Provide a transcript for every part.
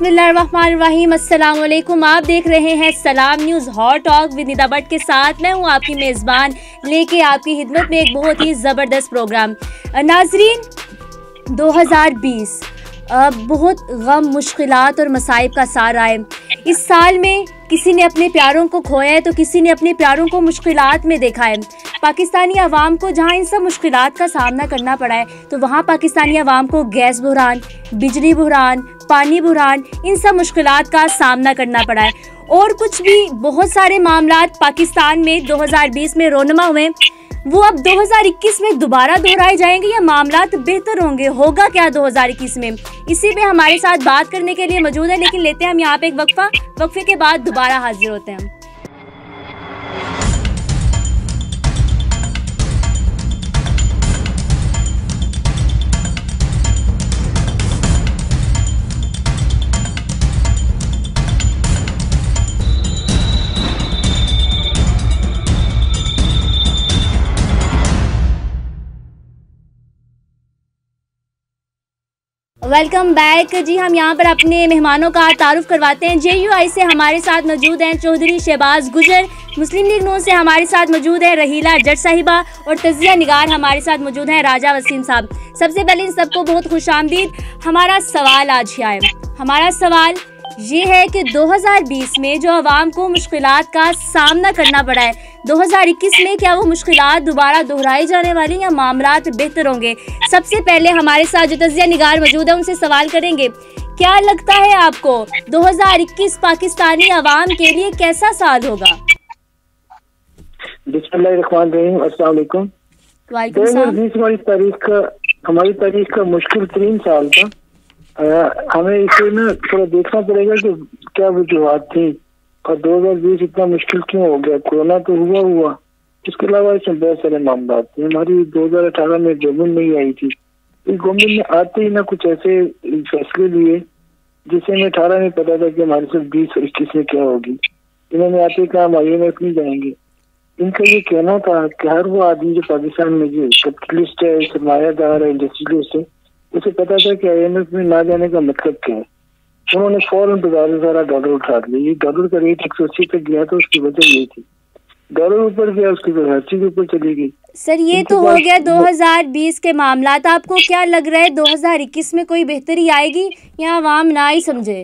बिस्मिल्लाहिर्रहमानिर्रहीम। अस्सलाम वालेकुम। आप देख रहे हैं सलाम news hot talk with Nida Bhatt के साथ। मैं हूं आपकी मेज़बान, लेके आपकी खिदमत में एक बहुत ही ज़बरदस्त प्रोग्राम। नाज़रीन, 2020 बहुत गम, मुश्किलात और मसाइब का सार आए। इस साल में किसी ने अपने प्यारों को खोया है तो किसी ने अपने प्यारों को मुश्किलात में देखा है। पाकिस्तानी अवाम को जहां इन सब मुश्किलात का सामना करना पड़ा है तो वहां पाकिस्तानी अवाम को गैस बहरान, बिजली बहरान, पानी बहरान, इन सब मुश्किलात का सामना करना पड़ा है। और कुछ भी बहुत सारे मामलात पाकिस्तान में 2020 में रोनमा हुए, वो अब 2021 में दोबारा दोहराए जाएंगे या मामलात बेहतर होंगे? होगा क्या 2021 में? इसी पे हमारे साथ बात करने के लिए मौजूद है, लेकिन लेते हैं हम यहाँ पे एक वक्फे के बाद दोबारा हाजिर होते हैं हम। वेलकम बैक जी। हम यहाँ पर अपने मेहमानों का तारुफ करवाते हैं। JUI से हमारे साथ मौजूद हैं चौधरी शहबाज गुजर, मुस्लिम लीग नून से हमारे साथ मौजूद है रहीला जट साहिबा, और तजिया निगार हमारे साथ मौजूद हैं राजा वसीम साहब। सबसे पहले इन सबको बहुत खुशामदीद। हमारा सवाल आज क्या है? हमारा सवाल ये है कि 2020 में जो आवाम को मुश्किलात का सामना करना पड़ा है, 2021 में क्या वो मुश्किलात दोबारा दोहराई जाने वाली या मामलात बेहतर होंगे? सबसे पहले हमारे साथ जो तजिया निगार मौजूद है उनसे सवाल करेंगे। क्या लगता है आपको 2021 पाकिस्तानी आवाम के लिए कैसा साल होगा? बिस्मिल्लाहिर्रहमानिर्रहीम। अस्सलाम वालेकुम। 2020 हमारी तारीख का मुश्किल तरीन साल था। हमें इसे ना थोड़ा देखना पड़ेगा कि क्या वजूहत थी और 2020 इतना मुश्किल क्यों हो गया। कोरोना तो हुआ, इसके अलावा इसमें बहुत सारे मामला थे। हमारी 2018 में गवर्नमेंट नहीं आई थी। इस गवर्नमेंट ने आते ही ना कुछ ऐसे फैसले लिए जिससे हमें 18 में पता था कि हमारे साथ 20 और 21 में क्या होगी। इन्होंने आते ही कहा हम IMF नहीं जाएंगे। इनका ये कहना था कि हर वो आदमी जो पाकिस्तान में जो कैपिटलिस्ट है, सरमायादार है, इंडस्ट्रियलिस्ट है, उसे पता था कि IMF में ना जाने का मतलब क्या है। उन्होंने फौरन सारा डॉलर उठा लिया। ये डॉलर का रेट 180 तक गया था, उसकी वजह ये थी। डॉलर ऊपर गया, उसकी वजह हर चीज ऊपर चली गई। सर, ये तो हो गया 2020 के मामलात। आपको क्या लग रहा है 2021 में कोई बेहतरी आएगी या आवाम ना ही समझे?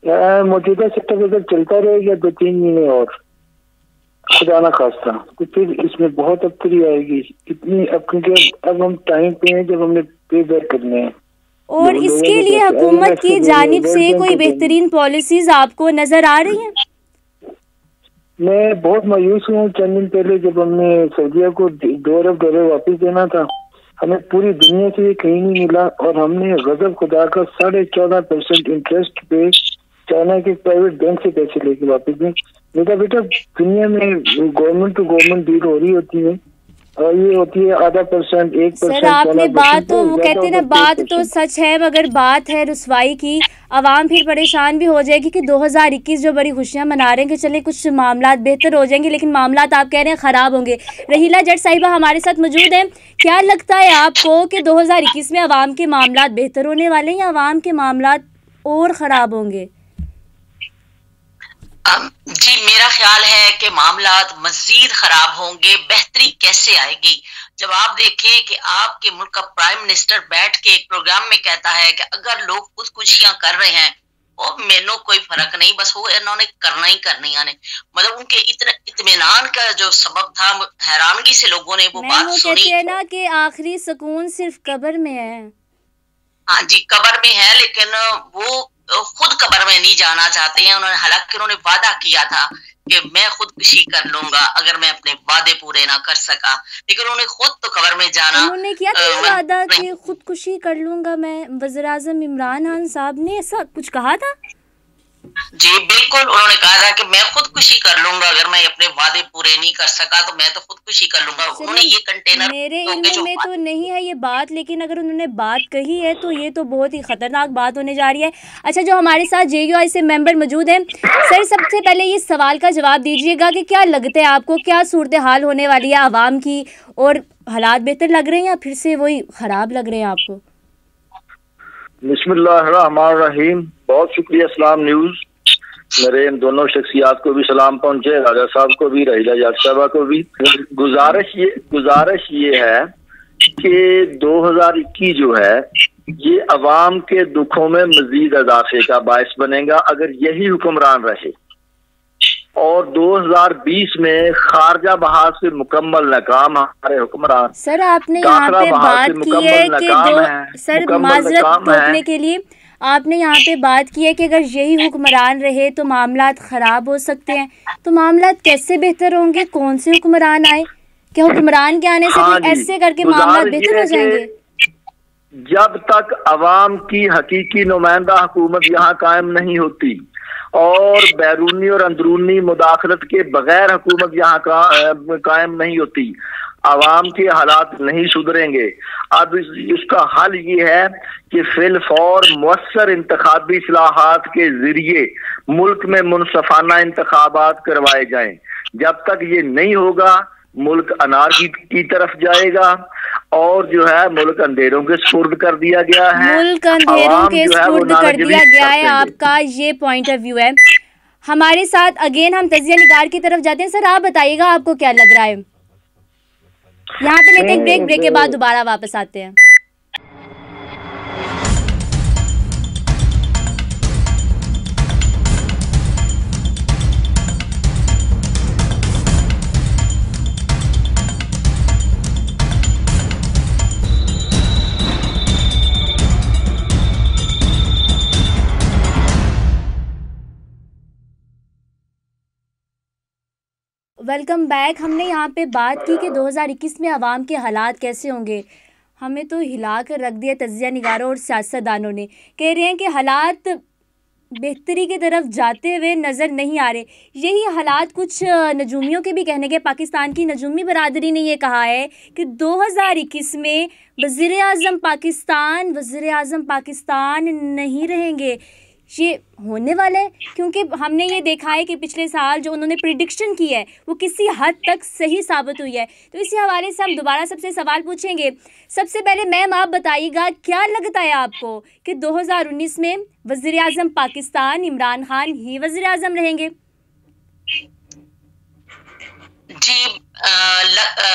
मौजूदा सेक्टर अगर चलता रहेगा 2-3 महीने और, खुदा ना खास्ता, तो फिर इसमें बहुत अबतरी आएगी। इतनी अब हम टाइम पे हैं जब हमने पे बैक करने हैं। और इसके लिए हुकूमत की जानिब से कोई बेहतरीन पॉलिसीज आपको नजर आ रही हैं? मैं बहुत मायूस हूँ। चंद दिन पहले जब हमने सऊदीया को $2 अरब वापस देना था, हमें पूरी दुनिया से ये कहीं नहीं मिला और हमने गजब खुदा का 14.5% इंटरेस्ट पे चाइना के प्राइवेट बैंक से पैसे लेके वापस दें। बेटा दुनिया में गवर्नमेंट टू गवर्नमेंट डील हो रही होती है और ये होती है 0.5%, 1%। सर, आपने बात तो वो कहते हैं ना, बात तो सच है, मगर बात है रुसवाई की। आवाम फिर परेशान भी हो जाएगी कि 2021 जो बड़ी खुशियां मना रहे हैं कि चले कुछ मामलात बेहतर हो जाएंगे, लेकिन मामलात आप कह रहे हैं ख़राब होंगे। रहीला जट साहिबा हमारे साथ मौजूद हैं। क्या लगता है आपको कि 2021 में आवाम के मामलात बेहतर होने वाले हैं या आवाम के मामलात और ख़राब होंगे? जी, मेरा ख्याल है कि मामलात मजीद खराब होंगे। बेहतरी कैसे आएगी? जब आप देखें कि आपके मुल्क का प्राइम मिनिस्टर बैठ के एक प्रोग्राम में कहता है कि अगर लोग खुदकुशियां कर रहे हैं वो मेनू कोई फर्क नहीं, बस वो इन्होंने करना ही करनी है। मतलब उनके इतना इत्मीनान का जो सबब था, हैरानगी से लोगों ने वो बात सुनी। कहते हैं ना कि आखिरी सुकून सिर्फ कब्र में है। हाँ जी, कब्र में है, लेकिन वो खुद कब्र में नहीं जाना चाहते हैं। हालांकि उन्होंने वादा किया था कि मैं खुदकुशी कर लूंगा अगर मैं अपने वादे पूरे ना कर सका, लेकिन उन्होंने खुद तो कब्र में जाना। उन्होंने किया था वादा कि खुदकुशी कर लूंगा मैं। वज़ीर आज़म इमरान खान साहब ने ऐसा कुछ कहा था? जी बिल्कुल, उन्होंने कहा था कि मैं खुदकुशी कर लूंगा अगर मैं अपने वादे पूरे नहीं कर सका तो मैं तो खुदकुशी कर लूंगा। उन्होंने ये कंटेनर, मेरे इल्म में तो नहीं है ये बात, लेकिन अगर उन्होंने बात कही है तो ये तो बहुत ही खतरनाक बात होने जा रही है। अच्छा, जो हमारे साथ JUI से मेंबर मौजूद हैं, सर सबसे पहले ये सवाल का जवाब दीजिएगा कि क्या लगता है आपको, क्या सूरत हाल होने वाली है आवाम की, और हालात बेहतर लग रहे हैं या फिर से वही ख़राब लग रहे हैं आपको? बिस्मिल्लाहिर्रहमानिर्रहीम। बहुत शुक्रिया सलाम न्यूज। मेरे इन दोनों शख्सियात को भी सलाम पहुंचे, राजा साहब को भी, रहीला जाट साहबा को भी। गुजारिश ये है कि 2021 जो है ये अवाम के दुखों में मजीद इजाफे का बायस बनेगा अगर यही हुक्मरान रहे। और 2020 में खारजा बहार से मुकम्मल नाकाम हमारे हुक्मरान। सर आपने यहाँ पे बात की है कि सर माजरत टोकने के लिए आपने यहाँ पे बात की है कि अगर यही हुक्मरान रहे तो मामलात ख़राब हो सकते हैं। तो मामलात कैसे बेहतर होंगे? कौन से हुक्मरान आए? क्या हुक्मरान के आने से ऐसे करके मामलात बेहतर हो जाएंगे? जब तक अवाम की हकीकी नुमाइंदा हुकूमत यहाँ कायम नहीं होती और बैरूनी और अंदरूनी मुदाखलत के बगैर हुकूमत यहाँ कायम नहीं होती, आवाम के हालात नहीं सुधरेंगे। अब इसका हल ये है कि फिलफौर मुअस्सर इंतखाबी इस्लाहात के जरिए मुल्क में मुनसफाना इंतखाबात करवाए जाएं। जब तक ये नहीं होगा मुल्क अनारकी की तरफ जाएगा और जो है मुल्क अंधेरों के सुपुर्द कर दिया गया है। मुल्क अंधेरों के सुपुर्द कर दिया गया है, आपका ये पॉइंट ऑफ व्यू है। हमारे साथ अगेन हम तजिया निगार की तरफ जाते हैं। सर आप बताइएगा आपको क्या लग रहा है? यहाँ पे लेते हैं ब्रेक के बाद दोबारा वापस आते हैं। Welcome back. हमने यहाँ पे बात की कि 2021 में आवाम के हालात कैसे होंगे। हमें तो हिला कर रख दिया तजिया निगारों और सियासतदानों ने। कह रहे हैं कि हालात बेहतरी की तरफ जाते हुए नज़र नहीं आ रहे। यही हालात कुछ नजूमियों के भी कहने के। पाकिस्तान की नजूमी बरादरी ने ये कहा है कि 2021 में वज़ीर आज़म पाकिस्तान नहीं रहेंगे। ये होने वाला है क्योंकि हमने ये देखा है कि पिछले साल जो उन्होंने प्रिडिक्शन की है वो किसी हद तक सही साबित हुई है। तो इसी हवाले से हम दोबारा सबसे सवाल पूछेंगे। सबसे पहले मैम आप बताइएगा, क्या लगता है आपको कि 2019 में वज़ीर आज़म पाकिस्तान इमरान खान ही वज़ीर आज़म रहेंगे? जी,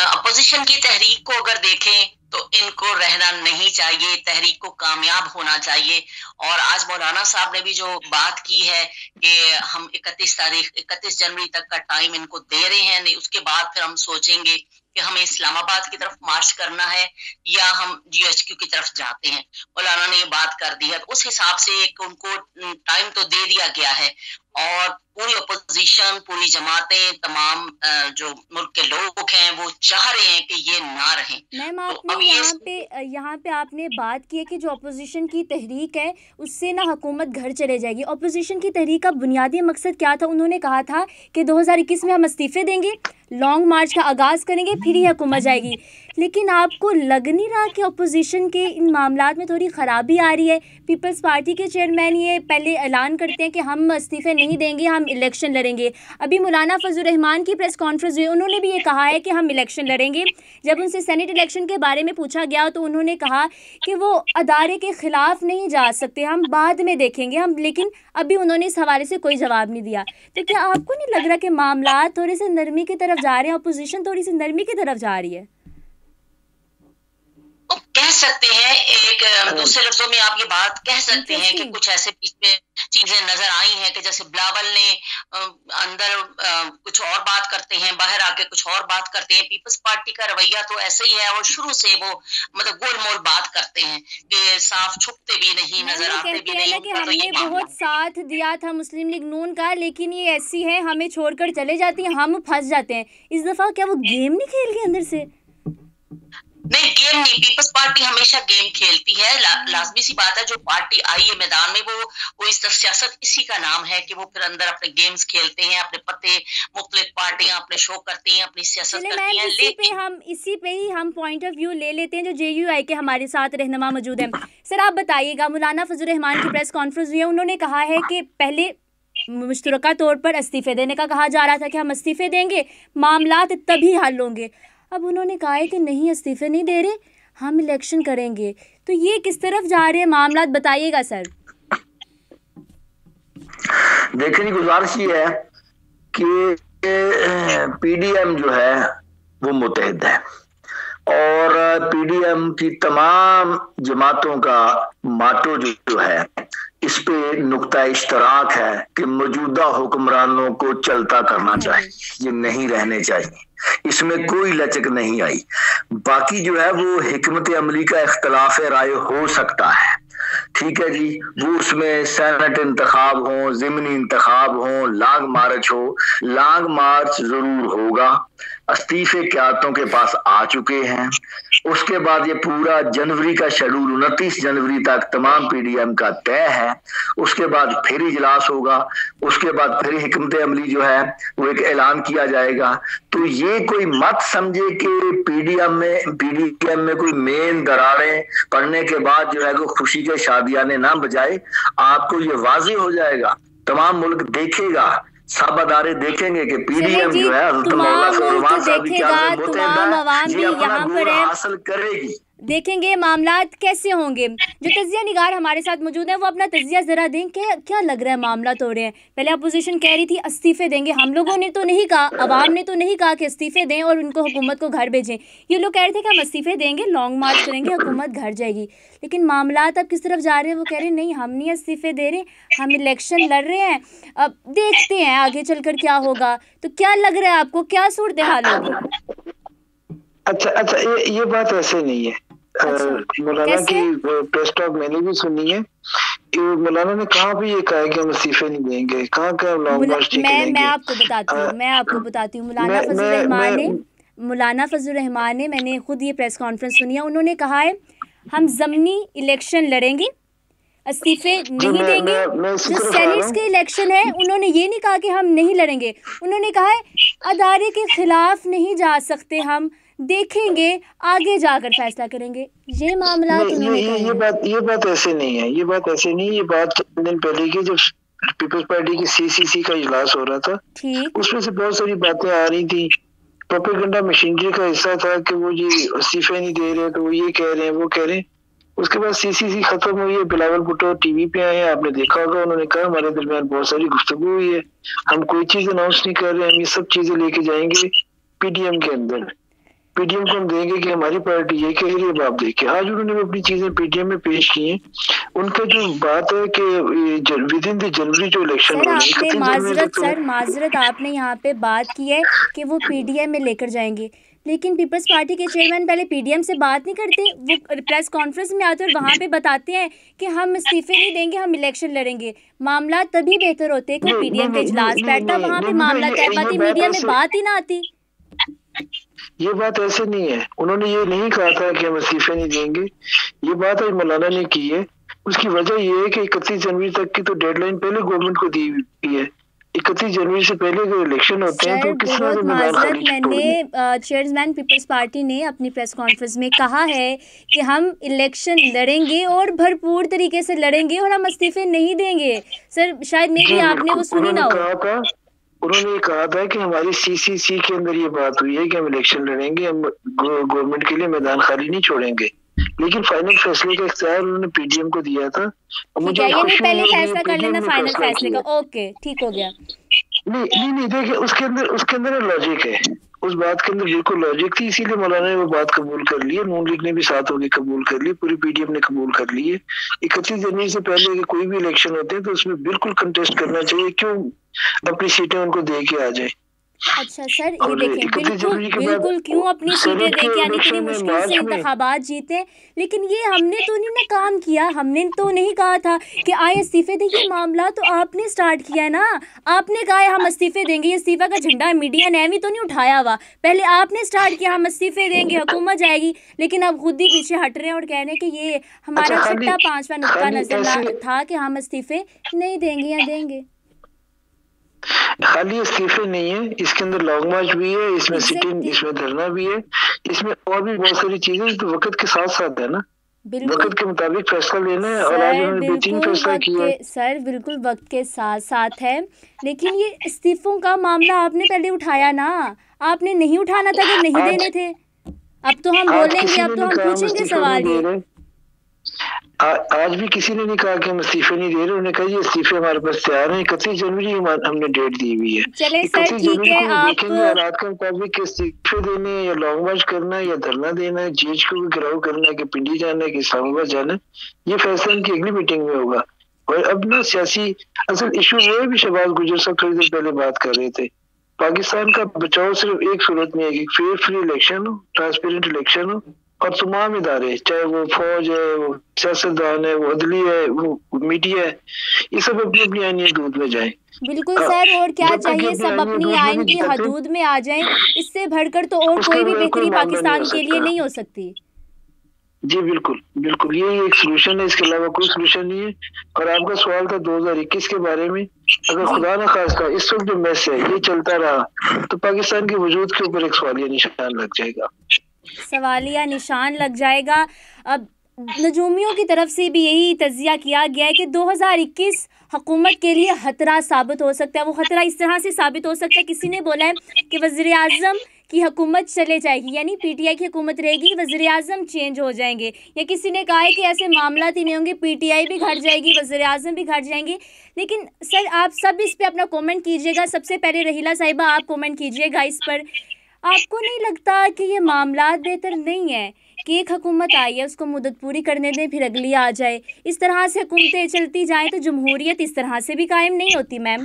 अपोजिशन की तहरीक को अगर देखें तो इनको रहना नहीं चाहिए, तहरीक को कामयाब होना चाहिए। और आज मौलाना साहब ने भी जो बात की है कि हम 31 जनवरी तक का टाइम इनको दे रहे हैं, नहीं उसके बाद फिर हम सोचेंगे कि हमें इस्लामाबाद की तरफ मार्च करना है या हम GHQ की तरफ जाते हैं। मौलाना ने ये बात कर दी है, उस हिसाब से एक उनको टाइम तो दे दिया गया है। और पूरी अपोजिशन, पूरी जमातें, तमाम जो मुल्क के लोग हैं वो चाह रहे हैं कि ये ना रहें। मैम आपने यहाँ पे आपने बात की है कि जो अपोजिशन की तहरीक है उससे ना हुकूमत घर चले जाएगी। अपोजिशन की तहरीक का बुनियादी मकसद क्या था? उन्होंने कहा था कि 2021 में हम इस्तीफे देंगे, लॉन्ग मार्च का आगाज़ करेंगे, फिर ही हुकूमत जाएगी। लेकिन आपको लग नहीं रहा कि अपोजिशन के इन मामलात में थोड़ी ख़राबी आ रही है? पीपल्स पार्टी के चेयरमैन ये पहले ऐलान करते हैं कि हम इस्तीफे नहीं देंगे, हम इलेक्शन लड़ेंगे। अभी मौलाना फजलुर रहमान की प्रेस कॉन्फ्रेंस हुई, उन्होंने भी ये कहा है कि हम इलेक्शन लड़ेंगे। जब उनसे सेनेट इलेक्शन के बारे में पूछा गया तो उन्होंने कहा कि वो अदारे के ख़िलाफ़ नहीं जा सकते, हम बाद में देखेंगे हम। लेकिन अभी उन्होंने इस हवाले से कोई जवाब नहीं दिया। तो क्या आपको नहीं लग रहा कि मामलात थोड़े से नरमी की तरफ जा रहे हैं, अपोजिशन थोड़ी सी नरमी की तरफ जा रही है? कह सकते हैं, एक दूसरे लफ्जों में आप ये बात कह सकते हैं कि कुछ ऐसे बीच में चीजें नजर आई हैं कि जैसे बिलावल ने अंदर कुछ और बात करते हैं, बाहर आके कुछ और बात करते हैं। पीपल्स पार्टी का रवैया तो ऐसे ही है और शुरू से वो मतलब गोलमोल बात करते हैं कि साफ छुपते भी नहीं, नजर आते भी नहीं। कि हमने बहुत साथ दिया था मुस्लिम लीग नून का, लेकिन ये ऐसी है हमें छोड़कर चले जाती है, हम फंस जाते हैं। इस दफा क्या वो गेम नहीं खेल गए अंदर से? नहीं, गेम नहीं, पीपल्स पार्टी हमेशा गेम खेलती है। लाजमी सी बात है, जो पार्टी आई है मैदान में वो इस सियासत इसी का नाम है कि वो फिर अंदर अपने गेम्स खेलते हैं, अपने पते मुख्तलिफ पार्टियां अपने शो करती हैं, अपनी सियासत करती हैं। इसी पे ही हम पॉइंट ऑफ व्यू ले लेते हैं जो JUI के हमारे साथ रहनुमा मौजूद हैं। सर आप बताइएगा, मौलाना फजलुर रहमान की प्रेस कॉन्फ्रेंस हुई है, उन्होंने कहा है कि पहले मुश्तरका तौर पर इस्तीफे देने का कहा जा रहा था कि हम इस्तीफे देंगे, मामलात तभी हल होंगे। अब उन्होंने कहा है कि नहीं, इस्तीफे नहीं दे रहे, हम इलेक्शन करेंगे, तो ये किस तरफ जा रहे हैं मामला, बताइएगा सर। देखने की गुजारिश ये है कि पीडीएम जो है वो मुत्तहिद है और पीडीएम की तमाम जमातों का माटो जो है इस पे नुक्ता इश्तराक है कि मौजूदा हुक्मरानों को चलता करना चाहिए, ये नहीं रहने चाहिए, इसमें कोई लचक नहीं आई। बाकी जो है वो हिकमत अमली का इख्तलाफ राय हो सकता है, ठीक है जी, वो उसमें सेनेट इंतखाब हो, ज़िमनी इंतखाब हो, लॉन्ग मार्च हो, लॉन्ग मार्च जरूर होगा। इस्तीफे क्यादतों के पास आ चुके हैं। उसके बाद ये पूरा जनवरी का शेड्यूल 29 जनवरी तक तमाम पीडीएम का तय है। उसके बाद फिर इजलास होगा, उसके बाद फिर हिकमत अमली जो है वो एक ऐलान किया जाएगा। तो ये कोई मत समझे कि पीडीएम में कोई मेन दरारें पड़ने के बाद जो है वो खुशी के शादियाने ना बजाए। आपको ये वाज़ेह हो जाएगा, तमाम मुल्क देखेगा, सब अदारे देखेंगे कि पीडीएम जो है हासिल करेगी। देखेंगे मामलात कैसे होंगे। जो तजिया निगार हमारे साथ मौजूद है वो अपना तजिया ज़रा दें कि क्या लग रहा है मामलात हो रहे हैं। पहले अपोजिशन कह रही थी इस्तीफे देंगे, हम लोगों ने तो नहीं कहा, अवाम ने तो नहीं कहा कि इस्तीफे दें और उनको हुकूमत को घर भेजें। ये लोग कह रहे थे कि हम इस्तीफे देंगे, लॉन्ग मार्च करेंगे, हुकूमत घर जाएगी। लेकिन मामलात अब किस तरफ जा रहे हैं, वो कह रहे हैं नहीं हम नहीं इस्तीफे दे रहे, हम इलेक्शन लड़ रहे हैं, अब देखते हैं आगे चलकर क्या होगा। तो क्या लग रहा है आपको, क्या सूरत हाल होगी? अच्छा ये बात ऐसे नहीं है। मौलाना की प्रेस टॉक मैंने भी सुनी है। मौलाना ने कहाँ भी ये कहा है कि हम इस्तीफे नहीं देंगे, कहाँ का लॉन्ग मार्च नहीं करेंगे। मैं आपको बताती हूँ मौलाना फजल रहमान ने मैंने खुद ये प्रेस कॉन्फ्रेंस सुनी है। उन्होंने कहा है हम ज़मीनी इलेक्शन लड़ेंगे, इस्तीफे नहीं देंगे। जो सेनेट्स के इलेक्शन है उन्होंने ये नहीं कहा कि हम नहीं लड़ेंगे, उन्होंने कहा है अदारे के खिलाफ नहीं जा सकते, हम देखेंगे आगे जाकर फैसला करेंगे। ये मामला ये बात ऐसे नहीं है, ये बात ऐसे नहीं। ये बात चंद दिन पहले की जब पीपल्स पार्टी की सीसीसी का इजलास हो रहा था, उसमें से बहुत सारी बातें आ रही थी। प्रोपेगेंडा मशीनरी का हिस्सा था कि वो जी इस्तीफे नहीं दे रहे, तो वो ये कह रहे हैं वो कह रहे हैं। उसके बाद सीसीसी खत्म हुई है, बिलावल भुट्टो टीवी पे आए हैं, आपने देखा होगा, उन्होंने कहा हमारे दरमियान बहुत सारी गुफ्तगू हुई है, हम कोई चीज अनाउंस नहीं कर रहे, हम ये सब चीजें लेके जाएंगे पीडीएम के अंदर, पीडीएम को हम देंगे कि हमारी पार्टी ये कह रही है, आप देखिए। आज उन्होंने अपनी चीजें पीडीएम में पेश की हैं। उनका जो बात है कि विद इन द जनवरी जो इलेक्शन हो रही है, माजरत आपने यहाँ पे बात की है कि वो पीडीएम में लेकर जाएंगे, लेकिन पीपल्स पार्टी के चेयरमैन पहले पीडीएम से बात नहीं करते, वो प्रेस कॉन्फ्रेंस में आते और वहाँ पे बताते हैं कि हम इस्तीफे नहीं देंगे, हम इलेक्शन लड़ेंगे। मामला तभी बेहतर होते कि पीडीएम का इजलास बैठता, वहाँ पे मामला तय पाती, मीडिया में बात ही ना आती। ये बात ऐसे नहीं है, उन्होंने ये नहीं कहा था कि हम इस्तीफे नहीं देंगे। ये बात आज मौलाना ने की है। उसकी वजह ये है कि 31 जनवरी तक की तो डेडलाइन पहले गवर्नमेंट को दी हुई है। 31 जनवरी से पहले जो इलेक्शन होते हैं तो किस तरह मैंने चेयरमैन पीपल्स पार्टी ने अपनी प्रेस कॉन्फ्रेंस में कहा है कि हम इलेक्शन लड़ेंगे और भरपूर तरीके से लड़ेंगे और हम इस्तीफे नहीं देंगे। सर शायद मेरी आपने वो सुनी ना हो। उन्होंने ये कहा था कि हमारी सीसीसी के अंदर ये बात हुई है कि हम इलेक्शन लड़ेंगे, हम गवर्नमेंट के लिए मैदान खाली नहीं छोड़ेंगे, लेकिन फाइनल फैसले का इख्तियार उन्होंने पीडीएम को दिया था। मुझे पहले फैसला कर लेना फाइनल फैसले का। ओके ठीक हो गया। नहीं देखिए उसके अंदर लॉजिक है, उस बात के अंदर बिल्कुल लॉजिक थी, इसीलिए मौलाना ने वो बात कबूल कर ली है। नून लीग ने भी साथ होकर कबूल कर ली, पूरी पीडीएम ने कबूल कर ली है। 31 जनवरी से पहले कि कोई भी इलेक्शन होते हैं तो उसमें बिल्कुल कंटेस्ट करना चाहिए, क्यों अपनी सीटें उनको दे के आ जाए। अच्छा सर ये देखें बिल्कुल क्यों अपनी सीटें दे के आने के लिए मुश्किल से इंतखाबात जीते, लेकिन ये हमने तो नहीं ना काम किया, हमने तो नहीं कहा था कि आए इस्तीफे देंगे। मामला तो आपने स्टार्ट किया है ना, आपने कहा है हम इस्तीफे देंगे, ये इस्तीफा का झंडा मीडिया ने भी तो नहीं उठाया हुआ, पहले आपने स्टार्ट किया हम इस्तीफे देंगे, हुकूमत जाएगी, लेकिन अब खुद ही पीछे हट रहे हैं और कह रहे हैं कि ये हमारा छठा पांचवा नुक्ता नजर था कि हम इस्तीफे नहीं देंगे या देंगे। खाली इस्तीफे नहीं है, इसके अंदर लॉन्ग मार्च भी है, इसमें सिटिंग, इसमें धरना भी है, इसमें और भी बहुत सारी चीजें तो वक्त के साथ साथ है ना, वक्त के मुताबिक फैसला लेना है। और आज उन्होंने बेहतरीन फैसला किया है। सर बिल्कुल वक्त के साथ साथ है, लेकिन ये इस्तीफों का मामला आपने पहले उठाया ना, आपने नहीं उठाना था कि नहीं देने थे। अब तो हम बोलेंगे, अब तो हम पूछेंगे सवाल ये। आज भी किसी ने नहीं कहा कि हम इस्तीफे नहीं दे रहे, उन्होंने कहा ये इस्तीफे हमारे पास तैयार है। 31 जनवरी हमने डेट दी हुई है। चले सर ठीक है, आप देखेंगे हालात के मुताबिक इस्तीफे देने हैं या लॉन्ग मार्च करना है या धरना देना है, जीएच को भी घिराव करना है कि पिंडी जाना है कि इस्लामाबाद जाना है, ये फैसला इनकी अगली मीटिंग में होगा। और अब ना सियासी असल इशू वो है भी, शहबाज गुजर साहब थोड़ी देर पहले बात कर रहे थे, पाकिस्तान का बचाव सिर्फ एक सूरत में है कि फेयर फ्री इलेक्शन हो, ट्रांसपेरेंट इलेक्शन हो, और तमाम इदारे चाहे वो फौज है, वो सियासतदान है, वो अदली है, वो मीडिया है, ये सब अपनी अपनी आईनी हदूद में जाए। बिल्कुल सर, और क्या चाहिए, सब अपनी आइन की हदूद में आ जाएं। इससे बढ़कर तो और कोई भी बेहतरी पाकिस्तान के लिए नहीं हो सकती। जी बिल्कुल बिल्कुल, ये एक सोल्यूशन है, इसके अलावा कोई सोल्यूशन नहीं है। और आपका सवाल था 2021 के बारे में, अगर खुदा न खास्ता इस वक्त जो मैस है ये चलता रहा तो पाकिस्तान के वजूद के ऊपर एक सवालिया निशान लग जाएगा, सवालिया निशान लग जाएगा। अब नजूमियों की तरफ से भी यही तजिया किया गया है कि 2021 हुकूमत के लिए खतरा साबित हो सकता है। वो खतरा इस तरह से साबित हो सकता है, किसी ने बोला है कि वज़ीर आज़म की हुकूमत चले जाएगी, यानी पीटीआई की हुकूमत रहेगी, वज़ीर आज़म चेंज हो जाएंगे। या किसी ने कहा है कि ऐसे मामला ही नहीं होंगे, पीटीआई भी घट जाएगी, वज़ीर आज़म भी घट जाएंगे। लेकिन सर आप सब इस पर अपना कमेंट कीजिएगा। सबसे पहले रहीला साहिबा आप कमेंट कीजिएगा इस पर। आपको नहीं लगता कि ये मामला बेहतर नहीं है कि एक हुकूमत आई है उसको मुद्दत पूरी करने दें फिर अगली आ जाए? इस तरह से हुकूमतें चलती जाएं तो जमहूरियत इस तरह से भी कायम नहीं होती मैम।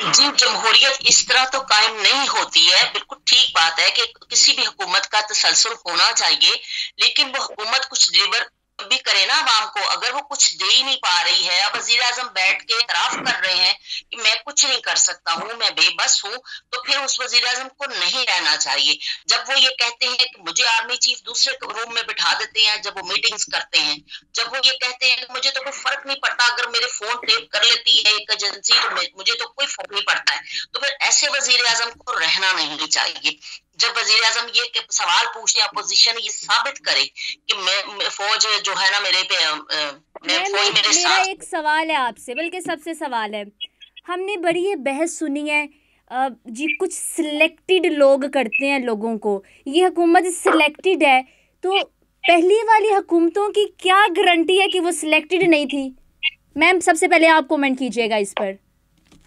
जी, जमहूरियत इस तरह तो कायम नहीं होती है। बिल्कुल ठीक बात है कि किसी भी हुकूमत का तसलसल होना चाहिए, लेकिन वो हुकूमत कुछ डिलीवर भी करे ना आवाम को। अगर वो कुछ दे ही नहीं पा रही है, अब वजीर आजम बैठ के इतराफ कर रहे हैं कि मैं कुछ नहीं कर सकता हूँ, मैं बेबस हूँ, तो फिर उस वजीर आजम को नहीं रहना चाहिए। जब वो ये कहते हैं कि मुझे आर्मी चीफ दूसरे रूम में बिठा देते हैं जब वो मीटिंग्स करते हैं, जब वो ये कहते हैं कि मुझे तो कोई फर्क नहीं पड़ता अगर मेरे फोन टेप कर लेती है एक एजेंसी तो मुझे तो कोई फर्क नहीं पड़ता है, तो फिर ऐसे वजीर आजम को रहना नहीं चाहिए। जब वजीर आजम ये सवाल पूछे, अपोजिशन ये साबित करे कि मैं फौज जो है ना मेरे पे फौज मेरे साथ। मेरा एक सवाल है आपसे, बल्कि सबसे सवाल है, हमने बड़ी ये बहस सुनी है जी, कुछ सिलेक्टेड लोग करते हैं लोगों को, ये हुकूमत सिलेक्टेड है, तो पहली वाली हुकूमतों की क्या गारंटी है कि वो सिलेक्टेड नहीं थी? मैम सबसे पहले आप कमेंट कीजिएगा इस पर।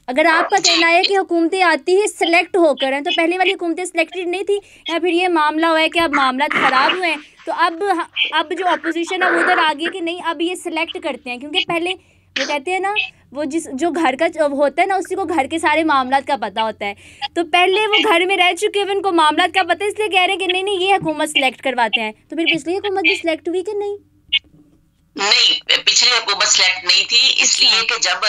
अगर आपका कहना है कि हुकूमतें आती ही सिलेक्ट होकर हैं, तो पहले वाली हुकूमतें सिलेक्टेड नहीं थी, या फिर ये मामला हुआ है कि अब मामला ख़राब हुए हैं तो अब जो अपोजिशन है वो उधर आ गई कि नहीं अब ये सिलेक्ट करते हैं? क्योंकि पहले वो कहते हैं ना, वो जो घर का होता है ना उसी को घर के सारे मामला का पता होता है, तो पहले वो घर में रह चुके हैं, उनको मामला का पता है, इसलिए कह रहे हैं कि नहीं ये हुकूमत सिलेक्ट करवाते हैं। तो फिर पिछली हुकूमत भी सिलेक्ट हुई कि नहीं? नहीं, पिछली हुकूमत सिलेक्ट नहीं थी, इसलिए कि जब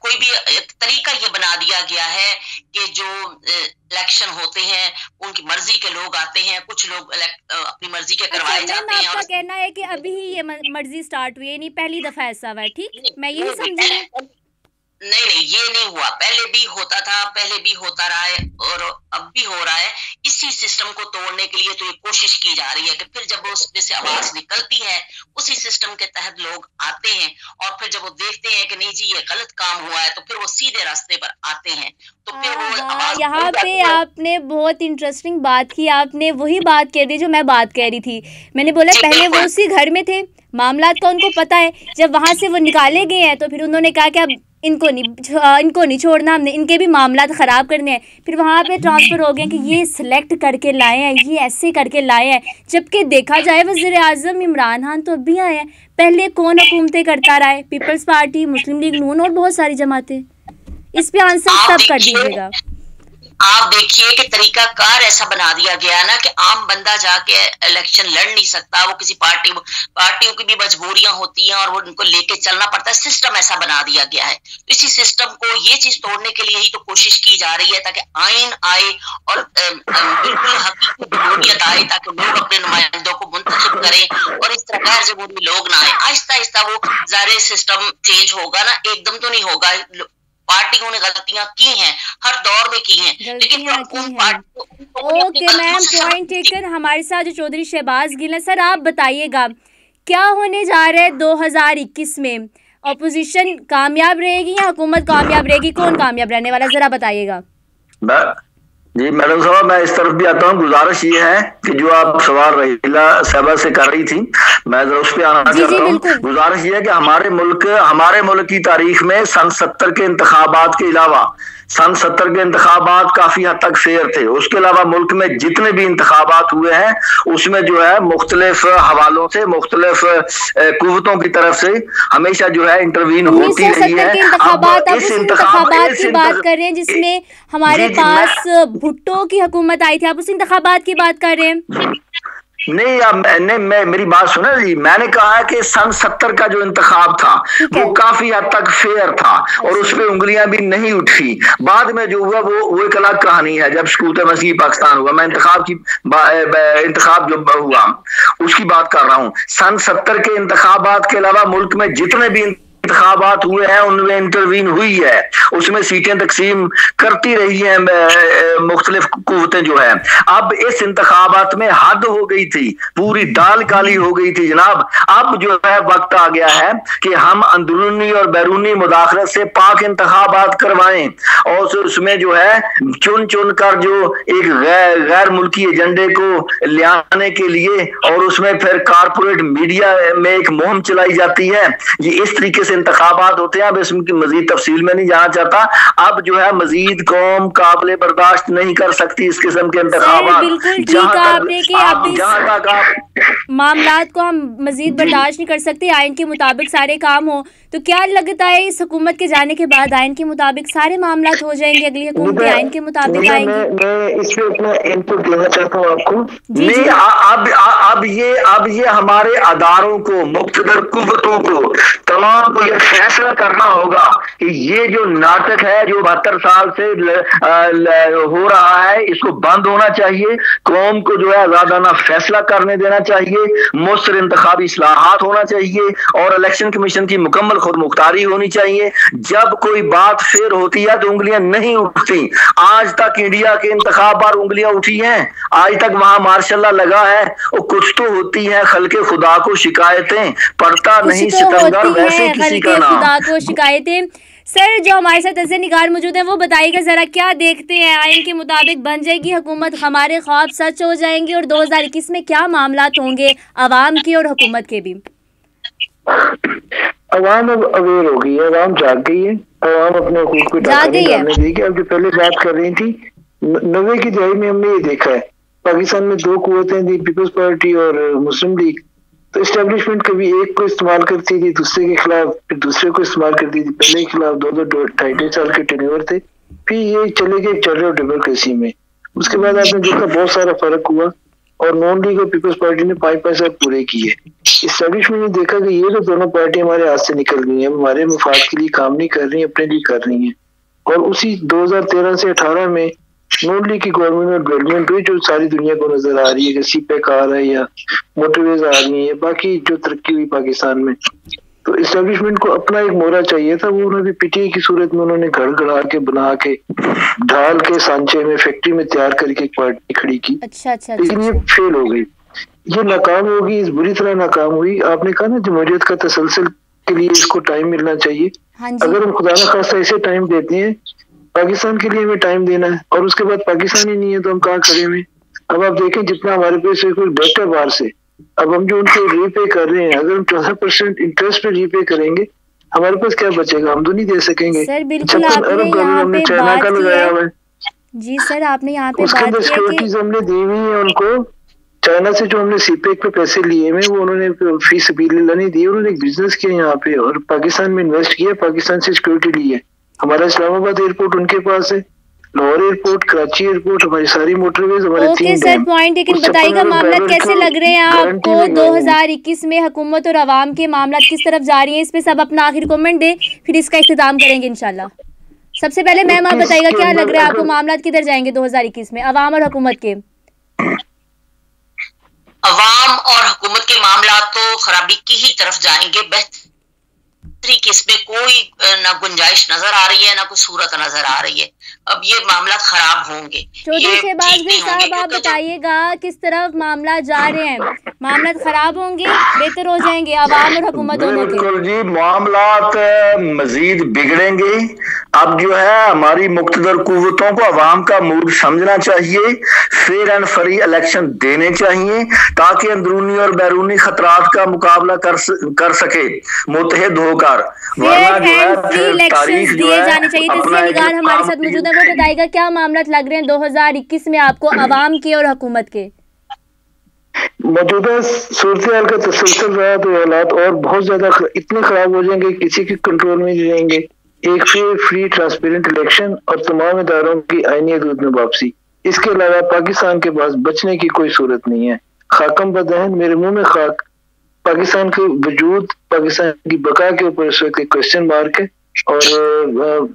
कोई भी तरीका ये बना दिया गया है कि जो इलेक्शन होते हैं उनकी मर्जी के लोग आते हैं, कुछ लोग अपनी मर्जी के करवाए जाते हैं। आपका कहना है कि अभी ही ये मर्जी स्टार्ट हुई है, नहीं पहली दफा ऐसा हुआ है? ठीक, मैं यही समझी। नहीं, ये नहीं हुआ, पहले भी होता था, पहले भी होता रहा है और अब भी हो रहा है। इसी सिस्टम को तोड़ने के लिए तो ये कोशिश की जा रही है कि फिर जब उसमें से आवाज निकलती है उसी सिस्टम के तहत लोग आते हैं, और फिर जब वो देखते हैं कि नहीं जी ये गलत काम हुआ है तो फिर वो सीधे रास्ते पर आते हैं, तो फिर वो यहाँ पे आपने बहुत इंटरेस्टिंग बात की, आपने वही बात कह दी जो मैं बात कह रही थी। मैंने बोला पहले वो उसी घर में थे, मामलात का उनको पता है, जब वहाँ से वो निकाले गए हैं तो फिर उन्होंने कहा कि अब इनको नहीं छोड़ना, हमने इनके भी मामला ख़राब करने हैं। फिर वहाँ पे ट्रांसफ़र हो गए कि ये सिलेक्ट करके लाए हैं, ये ऐसे करके लाए हैं, जबकि देखा जाए वज़ीर आज़म इमरान खान तो अभी आए हैं, पहले कौन हुकूमतें करता रहा है? पीपल्स पार्टी, मुस्लिम लीग नून और बहुत सारी जमातें। इस पे आंसर सब कर दीजिएगा। आप देखिए कि तरीकाकार ऐसा बना दिया गया ना कि आम बंदा जाके इलेक्शन लड़ नहीं सकता, वो किसी पार्टियों की भी मजबूरियां होती हैं और वो उनको लेके चलना पड़ता है। सिस्टम ऐसा बना दिया गया है, इसी सिस्टम को ये चीज तोड़ने के लिए ही तो कोशिश की जा रही है ताकि आइन आए और बिल्कुल हकीकी जमहूरियत आए, ताकि लोग अपने नुमाइंदों को मुंतखब करें और इस तरह गैर जमहूरी लोग ना आए। आहिस्ता आहिस्ता वो ज़ाहिर सिस्टम चेंज होगा ना, एकदम तो नहीं होगा। पार्टियों ने गलतियां की हैं, हर दौर में की हैं, लेकिन ओके मैम, पॉइंट टेकन। हमारे साथ जो चौधरी शहबाज गिल है, सर आप बताइएगा क्या होने जा रहा है 2021 में? अपोजिशन कामयाब रहेगी या हुकूमत कामयाब रहेगी? कौन कामयाब रहने वाला, जरा बताइएगा। जी मैडम साहब, मैं इस तरफ भी आता हूँ। गुजारिश ये है कि जो आप सवाल रहीला साहबा से कर रही थी, मैं जरा उस पर आना चाहता हूँ। गुजारिश ये है कि हमारे मुल्क की तारीख में सन 70 के इंतखाबात के अलावा सन 70 के इंतखाबात काफी हद तक फेयर थे। उसके अलावा मुल्क में जितने भी इंतखाबात हुए हैं उसमें जो है मुख्तलिफ हवालों से, मुख्तलिफ कुव्वतों की तरफ से हमेशा जो है इंटरवीन होती रही है। अब इस इंतखाबात की बात कर रहे हैं जिसमें हमारे पास भुट्टो की हुकूमत आई थी, आप उस इंतखाबात की बात कर रहे हैं? नहीं, मेरी बात सुना जी। मैंने कहा कि सन 70 का जो इंतखाब था वो काफी हद तक फेयर था और उस पर उंगलियां भी नहीं उठी। बाद में जो हुआ वो एक अलग कहानी है। जब सकूत मसीह पाकिस्तान हुआ, मैं इंतखाब जो हुआ उसकी बात कर रहा हूँ। सन 70 के इंतखाबात के अलावा मुल्क में जितने भी इंतखाबात हुए हैं उनमें इंटरवीन हुई है, उसमें सीटें तकसीम करती रही हैं मुख्तलिफ कुव्वतें जो है। अब इस इंतखाबात में हद हो गई थी, पूरी दाल काली हो गई थी जनाब। अब जो है वक्त आ गया है कि हम अंदरूनी और बैरूनी मुदाखलत से पाक इंतखाबात करवाएं और उसमें जो है चुन चुन कर जो एक गैर मुल्की एजेंडे को ले आने के लिए और उसमें फिर कारपोरेट मीडिया में एक मुहिम चलाई जाती है। ये इस तरीके से इंतखाबात होते हैं। अब इसकी मजीद तफसील में नहीं जाना चाहता। अब जो है मजीद कौम काबिले बर्दाश्त नहीं कर सकती इस किस्म के इंतखाबात। जहां तक आप मामलात को हम मजीद बर्दाश्त नहीं कर सकते, आइन के मुताबिक सारे काम हो, तो क्या लगता है इस हुकूमत के जाने के बाद आइन के मुताबिक सारे मामलात हो जाएंगे, अगली हुकूमत भी आइन के मुताबिक आएंगी? मैं इसमें अपना इनपुट देना चाहता हूँ आपको। नहीं, अब ये हमारे अदारों को, मुख्तदर कुव्वतों को, तमाम को ये फैसला करना होगा कि ये जो नाटक है जो 72 साल से हो रहा है इसको बंद होना चाहिए। कौम को जो है आजादाना फैसला करने देना चाहिए, मुस्तर इंतखाबी इस्लाहात होना चाहिए और इलेक्शन कमीशन की मुकम्मल खुद मुख्तारी होनी चाहिए। जब कोई बात फेर होती है तो उंगलियां नहीं उठती। आज तक इंडिया के इंतखाब पर उंगलियां उठी हैं, आज तक वहां मार्शल्ला लगा है और कुछ तो होती है खल्के खुदा को शिकायतें, पढ़ता नहीं सितमगर वैसे किसी का नाम। खुदा को शिकायतें। सर, जो हमारे साथ ऐसे निगार मौजूद है वो बताइएगा जरा, क्या देखते हैं आइन के मुताबिक बन जाएगी हुकूमत, हमारे ख्वाब सच हो जाएंगे और 2021 में क्या मामलात होंगे अवाम के और हुकूमत के भी? अवाम अब अवेयर हो गई है, अवाम जाग गई है, अवाम अपने हुकूक को जाग गई है। अब जो पहले बात कर रही थी 90 की दहाई में हमने ये देखा है पाकिस्तान में दो कुव्वतें थी, पीपल्स पार्टी और मुस्लिम लीग। तो एस्टेब्लिशमेंट कभी एक को इस्तेमाल करती थी दूसरे के खिलाफ, फिर दूसरे को इस्तेमाल करती थी पहले के खिलाफ। 2-2.5 साल के टेन्योर थे, फिर ये चले गए चल डेमोक्रेसी में। उसके बाद आपने देखा बहुत सारा फर्क हुआ और नॉन लीग और पीपल्स पार्टी ने 5 साल पूरे किए। एस्टेब्लिशमेंट ने देखा कि ये तो दोनों पार्टी हमारे हाथ से निकल गई है, हमारे मफाद के लिए काम नहीं कर रही है, अपने लिए कर रही है। और उसी 2013 से 18 में नॉन लीग की गवर्नमेंट में डेवलपमेंट हुई जो सारी दुनिया को नजर आ रही है कि सीपैक आ रहा है या मोटरवेज आ रही है, बाकी जो तरक्की हुई पाकिस्तान में। तो एस्टेब्लिशमेंट को अपना एक मोहरा चाहिए था, वो उन्होंने पीटीआई की सूरत में उन्होंने घर गढ़ा के बना के ढाल के सांचे में फैक्ट्री में तैयार करके एक पार्टी खड़ी की। अच्छा। लेकिन ये फेल हो गई, ये नाकाम होगी, इस बुरी तरह नाकाम हुई। आपने कहा ना जमहूरियत का तसलसल के लिए इसको टाइम मिलना चाहिए। अगर हम खुदा न खास्ता ऐसे टाइम देते हैं, पाकिस्तान के लिए हमें टाइम देना है और उसके बाद पाकिस्तान ही नहीं है तो हम कहाँ खड़े हुए। अब आप देखें जितना हमारे पास कोई बेट है बाहर से, अब हम जो उनको रीपे कर रहे हैं, अगर हम 14% इंटरेस्ट पे रीपे करेंगे हमारे पास क्या बचेगा? हम तो नहीं दे सकेंगे। 56 अरब डॉलर हमने चाइना का लगाया हुआ है। जी सर, आपने यहाँ पे उसके अंदर सिक्योरिटीज हमने दी हुई है उनको। चाइना से जो हमने सीपेक पे पैसे लिए हुए वो उन्होंने फी सबीलिल्लाह नहीं दिए, उन्होंने एक बिजनेस किया यहाँ पे और पाकिस्तान में इन्वेस्ट किया, पाकिस्तान से सिक्योरिटी ली है। हमारा इस्लामाबाद एयरपोर्ट उनके पास है, लाहौर एयरपोर्ट, कराची एयरपोर्ट, हमारी सारी मोटरवेज हमारे 3 सर पॉइंट। लेकिन बताइएगा मामला कैसे लग रहे हैं आपको 2021 में हुकूमत और आवाम के मामला किस तरफ जा रही है? इस पे सब अपना आखिर कमेंट दे, फिर इसका इख्तिताम करेंगे इंशाल्लाह। सबसे पहले मैम आप बताइएगा क्या लग रहा है आपको, मामला किधर जाएंगे 2021 में अवाम और हुकूमत के? अवाम और हुकूमत के मामला तो खराबी की ही तरफ जाएंगे। बेहतरी की इसमें कोई ना गुंजाइश नजर आ रही है, ना कोई सूरत नजर आ रही है। अब ये मामला खराब होंगे। चौधरी शहबाज साहब, आप बताइएगा किस तरफ मामला जा रहे हैं? मामला खराब होंगे, बेहतर हो जाएंगे अवाम और हुकूमत दोनों के? बिल्कुल जी, मामलात मजीद बिगड़ेंगे। अब जो है हमारी मुख्तदर कुव्वतों को अवाम का मूड समझना चाहिए, फेयर एंड फ्री इलेक्शन देने चाहिए ताकि अंदरूनी और बैरूनी खतरात का मुकाबला कर सके मुतहद होकर। वरना जो है फिर तारीख जो है जाने चाहिए। निगार हमारे साथ मौजूद है, वो बताएगा क्या मामला लग रहे हैं 2021 में आपको अवाम के और हुकूमत के? मौजूदा सूरत हाल का तसलसल रहा तो हालात और बहुत ज्यादा इतने खराब हो जाएंगे, किसी के कंट्रोल में नहीं रहेंगे। एक फ्री ट्रांसपेरेंट इलेक्शन और तमाम इदारों की आईनी हदूद में वापसी, इसके अलावा पाकिस्तान के पास बचने की कोई सूरत नहीं है। खाकम बदहन, मेरे मुंह में खाक। पाकिस्तान के वजूद, पाकिस्तान की बका के ऊपर इस वक्त क्वेश्चन मार्क है। और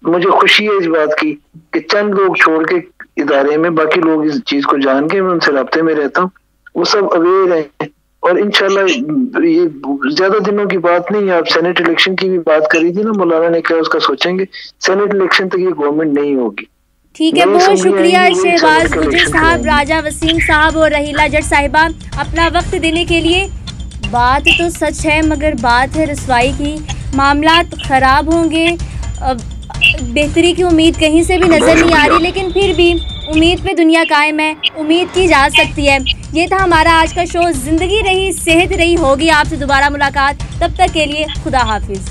मुझे खुशी है इस बात की कि चंद लोग छोड़ के इदारे में बाकी लोग इस चीज को जान के, मैं उनसे राब्ते में रहता हूँ, वो सब अवेयर हैं। और इंशाल्लाह ये ज्यादा दिनों की बात नहीं है। आप सेनेट इलेक्शन की भी बात करी थी ना, मौलाना ने क्या उसका सोचेंगे, सेनेट इलेक्शन तक ये गवर्नमेंट नहीं होगी। ठीक है, बहुत शुक्रिया शहबाज गुजर साहब, राजा वसीम साहब और रहीला जट साहिबा अपना वक्त देने के लिए। बात तो सच है मगर बात है रसवाई की। मामलात खराब होंगे, बेहतरी की उम्मीद कहीं से भी नजर नहीं आ रही, लेकिन फिर भी उम्मीद पे दुनिया कायम है, उम्मीद की जा सकती है। ये था हमारा आज का शो। जिंदगी रही, सेहत रही, होगी आपसे दोबारा मुलाकात। तब तक के लिए खुदा हाफिज।